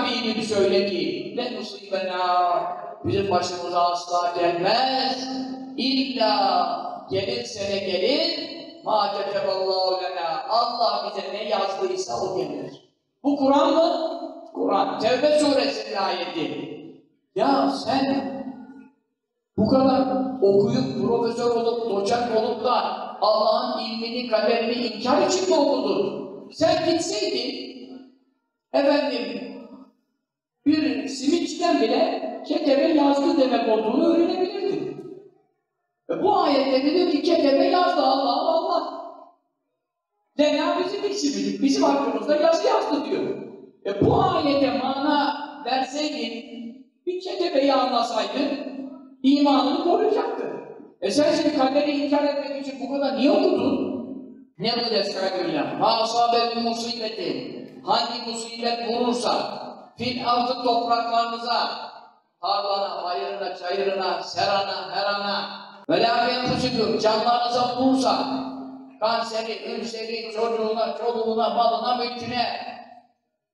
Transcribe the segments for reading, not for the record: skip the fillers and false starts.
Habibim söyle ki ne musibena bizim başımıza asla gelmez. İlla gelirse ne gelir? Ma ceteballahu lena. Allah bize ne yazdıysa o gelir. Bu Kur'an mı? Kur'an. Tevbe suresinin ayeti. Ya sen bu kadar okuyup profesör olup, doçent olup da Allah'ın ilmini, kaderini inkar için mi okudun? Sen gitseydin, efendim, bir simitçiden bile ketebe yazdı demek olduğunu öğrenebilirdin. Bu ayette diyor ki ketebe yazdı Allah. Zeyna bizim işimiz, bizim hakkımızda yazı yazdı diyor. Bu ayete mana verseydin, bir ketebeyi anlasaydın, imanını koruyacaktı. Sen şimdi kaderi inkar etmek için bu kadar niye okudun? Ne bu destekler? Ma asabe bir musibeti. Hangi musibet vurursa, fil ardı topraklarınıza, tarlana, hayırına, çayırına, serana, herana, ve la fenfusikum, canlarınıza vurursa, kanseri, ülseri, çocuğuna, çoluğuna, malına, mülküne,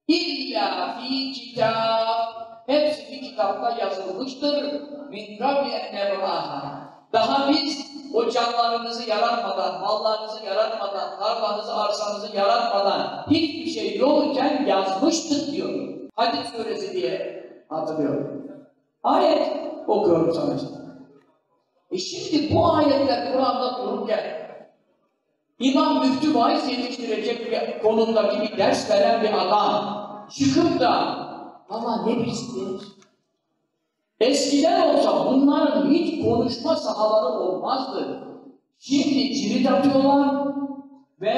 illa fi kitap, hepsi bir kitapta yazılmıştır. Min kabli ennebraha. Daha biz o canlarınızı yaratmadan, mallarınızı yaratmadan, tarlanızı, arsanızı yaratmadan hiçbir şey yokken yazmıştık diyor. Hadid suresi diye hatırlıyorum. Ayet okuyorum sana şimdi. Şimdi bu ayetler Kur'an'da dururken İmam Müftü vaiz yetiştirecek bir konumdaki bir ders veren bir adam çıkıp da ama ne bilsin? Eskiden olsa bunların hiç konuşma sahaları olmazdı. Şimdi cirit atıyorlar ve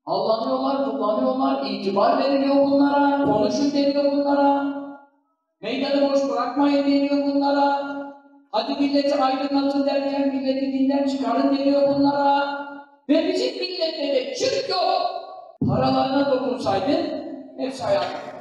allanıyorlar, kullanıyorlar, itibar veriliyor bunlara, konuşun deniyor bunlara, meydanı boş bırakmayın deniyor bunlara, hadi milleti aydınlatın derken milleti dinden çıkarın deniyor bunlara ve bizim millette de çık yok. Paralarına dokunsaydın hepsi hayatım.